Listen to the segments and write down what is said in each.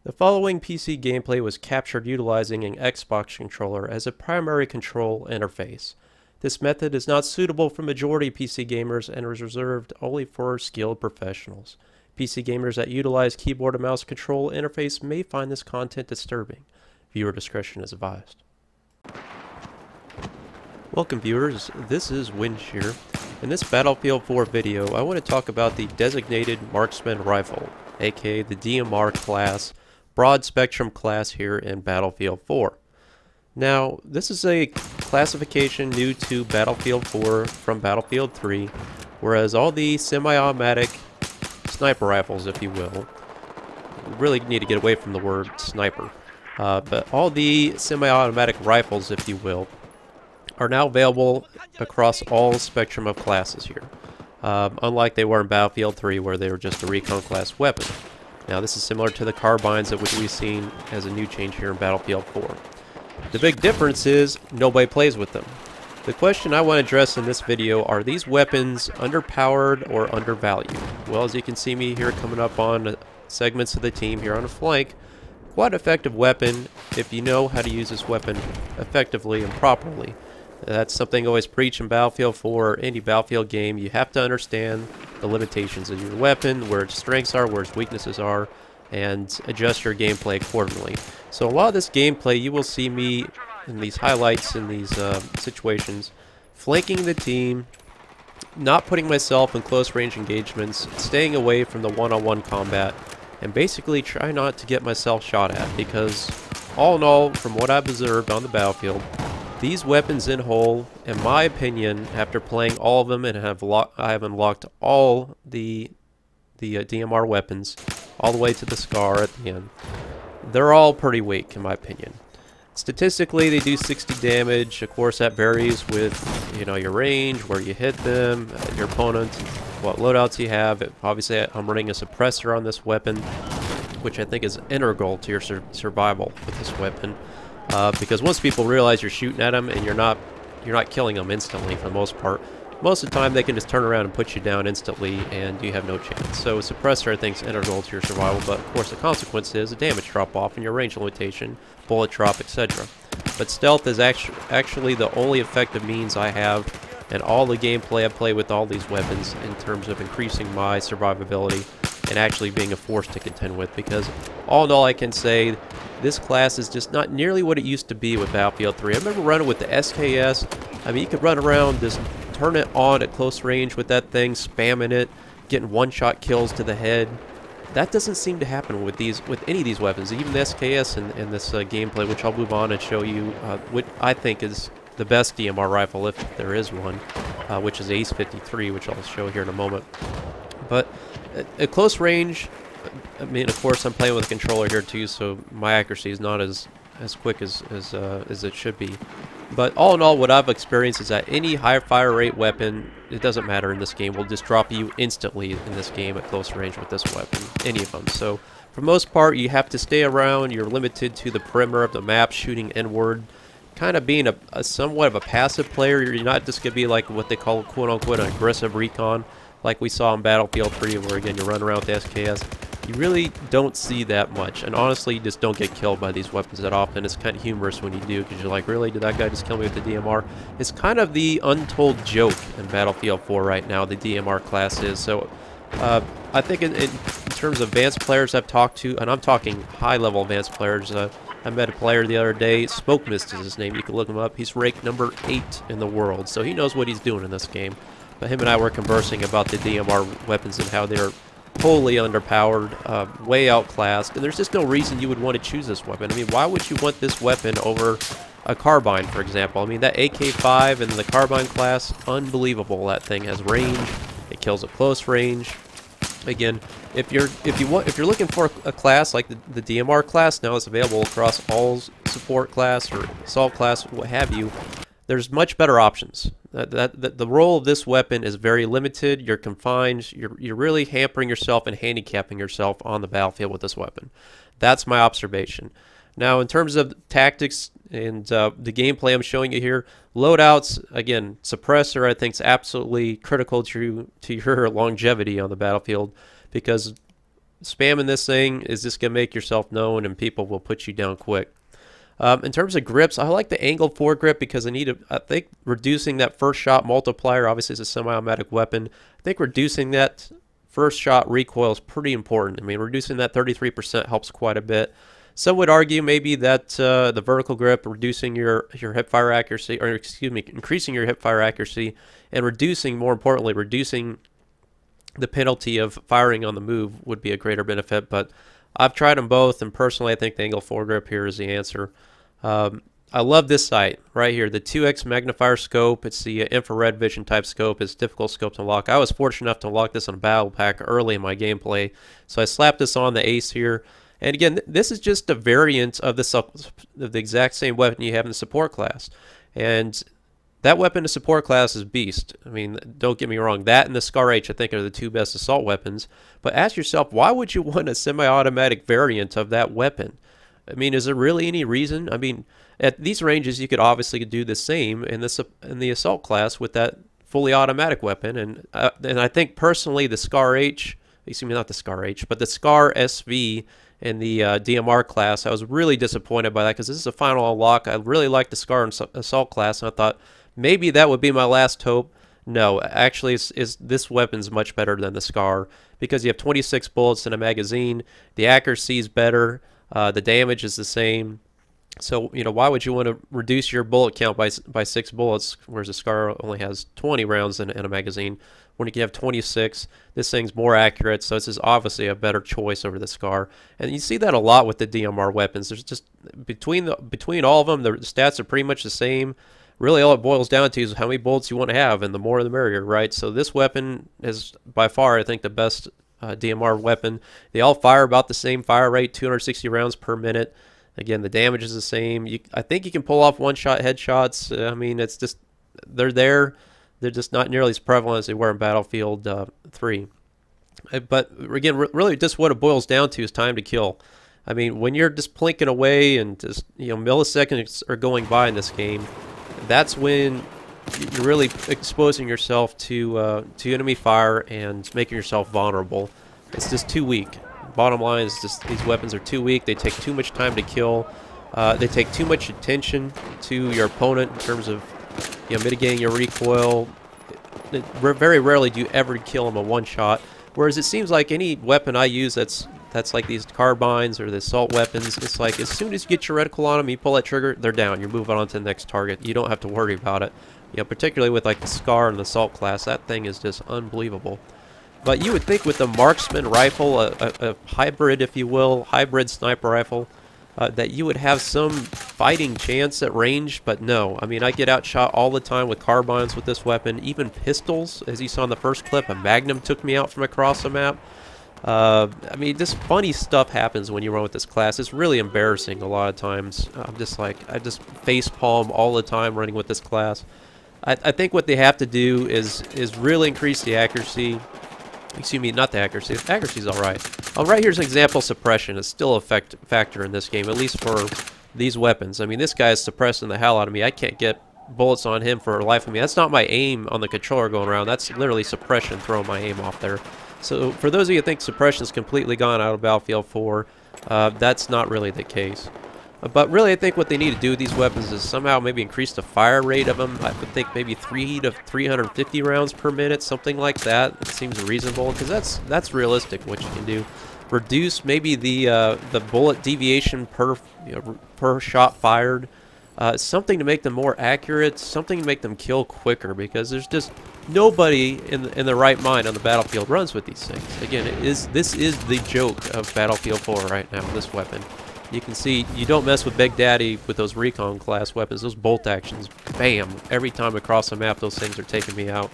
The following PC gameplay was captured utilizing an Xbox controller as a primary control interface. This method is not suitable for majority PC gamers and is reserved only for skilled professionals. PC gamers that utilize keyboard and mouse control interface may find this content disturbing. Viewer discretion is advised. Welcome viewers, this is Winch here. In this Battlefield 4 video, I want to talk about the Designated Marksman Rifle, aka the DMR class, broad spectrum class here in Battlefield 4. Now, this is a classification new to Battlefield 4 from Battlefield 3, whereas all the semi-automatic sniper rifles, if you will, really need to get away from the word sniper, but all the semi-automatic rifles, if you will, are now available across all spectrum of classes here, unlike they were in Battlefield 3 where they were just a recon class weapon. Now this is similar to the carbines that we've seen as a new change here in Battlefield 4. The big difference is nobody plays with them. The question I want to address in this video, are these weapons underpowered or undervalued? Well, as you can see me here coming up on segments of the team here on the flank, quite an effective weapon if you know how to use this weapon effectively and properly. That's something I always preach in Battlefield 4 or any Battlefield game. You have to understand the limitations of your weapon, where its strengths are, where its weaknesses are, and adjust your gameplay accordingly. So a lot of this gameplay, you will see me in these highlights, in these situations, flanking the team, not putting myself in close range engagements, staying away from the one-on-one combat, and basically try not to get myself shot at, because all in all, from what I've observed on the battlefield, these weapons in whole, in my opinion, after playing all of them and I have unlocked all the DMR weapons, all the way to the SCAR at the end, they're all pretty weak in my opinion. Statistically, they do 60 damage. Of course, that varies with your range, where you hit them, your opponent, what loadouts you have. Obviously, I'm running a suppressor on this weapon, which I think is integral to your survival with this weapon. Because once people realize you're shooting at them and you're not killing them instantly for the most part, most of the time they can just turn around and put you down instantly and you have no chance. So suppressor I think is integral to your survival, but of course the consequence is a damage drop off and your range limitation, bullet drop, etc. But stealth is actually the only effective means I have in all the gameplay I play with all these weapons in terms of increasing my survivability and actually being a force to contend with, because all in all I can say this class is just not nearly what it used to be with Battlefield 3. I remember running with the SKS. I mean, you could run around, just turn it on at close range with that thing, spamming it, getting one-shot kills to the head. That doesn't seem to happen with any of these weapons, even the SKS in this gameplay, which I'll move on and show you what I think is the best DMR rifle, if there is one, which is Ace 53, which I'll show here in a moment. But at close range, I mean, of course, I'm playing with a controller here too, so my accuracy is not as quick as it should be. But all in all, what I've experienced is that any high fire rate weapon, it doesn't matter in this game, will just drop you instantly in this game at close range with this weapon, any of them. So for the most part, you have to stay around. You're limited to the perimeter of the map, shooting inward, kind of being a somewhat of a passive player. You're not just going to be like what they call quote-unquote an aggressive recon, like we saw in Battlefield 3, where again you run around with the SKS. You really don't see that much, and honestly you just don't get killed by these weapons that often. It's kind of humorous when you do, because you're like, really, did that guy just kill me with the DMR? It's kind of the untold joke in Battlefield 4 right now, the DMR class is. So I think in terms of advanced players I've talked to, and I'm talking high-level advanced players, I met a player the other day, Smoke Mist is his name, you can look him up. He's ranked number 8 in the world, so he knows what he's doing in this game. But him and I were conversing about the DMR weapons and how they're wholly underpowered, way outclassed, and there's just no reason you would want to choose this weapon. I mean, why would you want this weapon over a carbine, for example? I mean, that AK-5 and the carbine class, unbelievable. That thing has range. It kills at close range. Again, if you're looking for a class like the DMR class, now it's available across all support class or assault class, what have you. There's much better options. The role of this weapon is very limited. You're confined. You're really hampering yourself and handicapping yourself on the battlefield with this weapon. That's my observation. Now, in terms of tactics and the gameplay I'm showing you here, loadouts, again, suppressor I think is absolutely critical to your longevity on the battlefield, because spamming this thing is just going to make yourself known, and people will put you down quick. In terms of grips, I like the angled foregrip because I think reducing that first shot multiplier, obviously it's a semi-automatic weapon, I think reducing that first shot recoil is pretty important. I mean, reducing that 33% helps quite a bit. Some would argue maybe that the vertical grip, reducing your hipfire accuracy, or excuse me, increasing your hipfire accuracy, and reducing, more importantly, reducing the penalty of firing on the move would be a greater benefit. But I've tried them both, and personally, I think the angle foregrip here is the answer. I love this sight right here, the 2x magnifier scope. It's the infrared vision type scope. It's a difficult scope to unlock. I was fortunate enough to unlock this on a battle pack early in my gameplay, so I slapped this on the ace here. And again, this is just a variant of the exact same weapon you have in the support class. And that weapon in the support class is beast. I mean, don't get me wrong. That and the Scar H, I think, are the two best assault weapons. But ask yourself, why would you want a semi-automatic variant of that weapon? I mean, is there really any reason? I mean, at these ranges, you could obviously do the same in the assault class with that fully automatic weapon. And I think personally, the Scar H, excuse me, not the Scar H, but the Scar SV in the DMR class, I was really disappointed by that because this is a final unlock. I really liked the Scar assault class, and I thought maybe that would be my last hope. No, actually, this weapon's much better than the Scar because you have 26 bullets in a magazine. The accuracy is better. The damage is the same. So, you know, why would you want to reduce your bullet count by 6 bullets, whereas the Scar only has 20 rounds in a magazine? When you can have 26, this thing's more accurate, so this is obviously a better choice over the Scar. And you see that a lot with the DMR weapons. There's just, between all of them, the stats are pretty much the same. Really, all it boils down to is how many bullets you want to have, and the more the merrier, right? So this weapon is by far, I think, the best DMR weapon. They all fire about the same fire rate, 260 rounds per minute. Again, the damage is the same. I think you can pull off one-shot headshots. I mean, it's just, they're there. They're just not nearly as prevalent as they were in Battlefield 3. But again, really just what it boils down to is time to kill. I mean, when you're just plinking away and just, you know, milliseconds are going by in this game, that's when you're really exposing yourself to enemy fire and making yourself vulnerable. It's just too weak. Bottom line is just these weapons are too weak. They take too much time to kill. They take too much attention to your opponent in terms of, you know, mitigating your recoil. Very rarely do you ever kill them a one-shot. Whereas it seems like any weapon I use that's like these carbines or the assault weapons, it's like as soon as you get your reticle on them, you pull that trigger, they're down. You're moving on to the next target. You don't have to worry about it. You know, particularly with like the Scar and the assault class, that thing is just unbelievable. But you would think with the marksman rifle, a hybrid, if you will, hybrid sniper rifle, that you would have some fighting chance at range, but no. I mean, I get outshot all the time with carbines with this weapon, even pistols. As you saw in the first clip, a Magnum took me out from across the map. I mean, just funny stuff happens when you run with this class. It's really embarrassing a lot of times. I'm just like, I just face palm all the time running with this class. I think what they have to do is really increase the accuracy. Excuse me, not the accuracy. The accuracy's all right. Right here's an example. Suppression is still a factor in this game, at least for these weapons. I mean, this guy is suppressing the hell out of me. I can't get bullets on him for the life of me. That's not my aim on the controller going around. That's literally suppression throwing my aim off there. So for those of you who think suppression's completely gone out of Battlefield 4, that's not really the case. But really, I think what they need to do with these weapons is somehow maybe increase the fire rate of them. I would think maybe 3 to 350 rounds per minute, something like that. It seems reasonable because that's realistic what you can do. Reduce maybe the bullet deviation per shot fired. Something to make them more accurate. Something to make them kill quicker because there's just nobody in the right mind on the battlefield runs with these things. Again, this is the joke of Battlefield 4 right now. This weapon. You can see you don't mess with Big Daddy with those recon class weapons. Those bolt actions, bam! Every time across the map, those things are taking me out.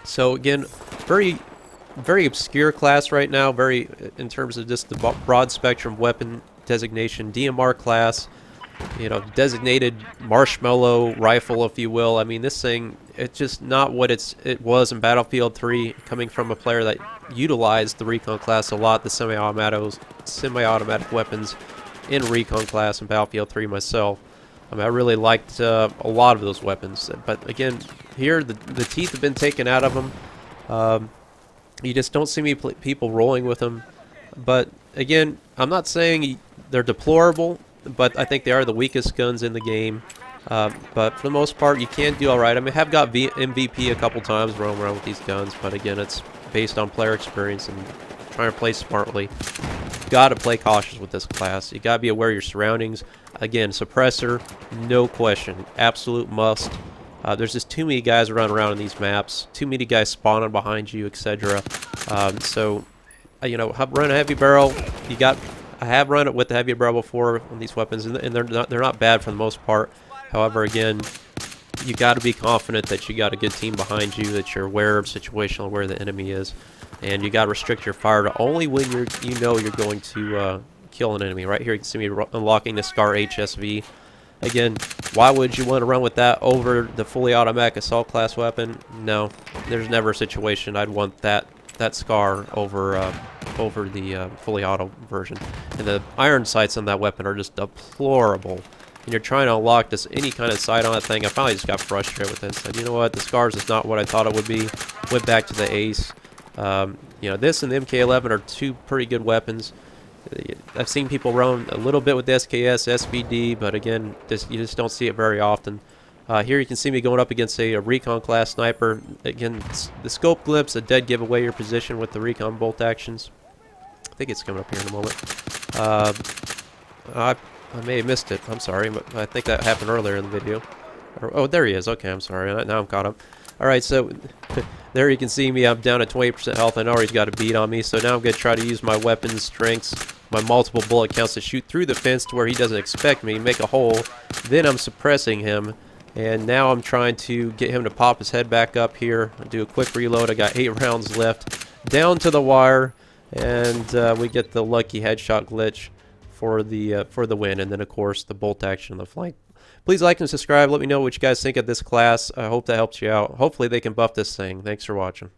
So again, very obscure class right now. Very in terms of just the broad spectrum weapon designation, DMR class. You know, designated marshmallow rifle, if you will. I mean, this thing, it's just not what it was in Battlefield 3, coming from a player that utilized the recon class a lot, the semi-automatic weapons in recon class in Battlefield 3 myself. I mean, I really liked a lot of those weapons. But again, here, the teeth have been taken out of them. You just don't see many people rolling with them. But again, I'm not saying they're deplorable, but I think they are the weakest guns in the game. But for the most part, you can do all right. I mean, I have got MVP a couple times roaming around with these guns, but again, it's based on player experience and trying to play smartly. Got to play cautious with this class. You got to be aware of your surroundings. Again, suppressor, no question, absolute must. There's just too many guys running around in these maps, too many guys spawning behind you, etc. So, you know, run a heavy barrel. I have run it with the heavy barrel before on these weapons, and they're not bad for the most part. However, again, you got to be confident that you got a good team behind you, that you're aware of situational where the enemy is, and you got to restrict your fire to only when you know you're going to kill an enemy. Right here, you can see me unlocking the Scar HSV. Again, why would you want to run with that over the fully automatic assault class weapon? No, there's never a situation I'd want that Scar over the fully auto version. And the iron sights on that weapon are just deplorable. And you're trying to unlock just any kind of sight on that thing. I finally just got frustrated with it and said, you know what, the Scars is not what I thought it would be. Went back to the Ace. You know, this and the MK11 are two pretty good weapons. I've seen people run a little bit with the SKS, SVD, but again, you just don't see it very often. Here you can see me going up against a recon class sniper. Again, the scope glimpse, a dead giveaway your position with the recon bolt actions. I think it's coming up here in a moment. I may have missed it. I'm sorry, but I think that happened earlier in the video. Oh, there he is. Okay, I'm sorry. Now I'm caught up. Alright, so there you can see me. I'm down at 20% health. I know he's got a beat on me, so now I'm going to try to use my weapon strengths, my multiple bullet counts to shoot through the fence to where he doesn't expect me, make a hole. Then I'm suppressing him, and now I'm trying to get him to pop his head back up here. I'll do a quick reload. I got 8 rounds left. Down to the wire, and we get the lucky headshot glitch for the win, and then of course the bolt action on the flank. Please like and subscribe. Let me know what you guys think of this class. I hope that helps you out. Hopefully they can buff this thing. Thanks for watching.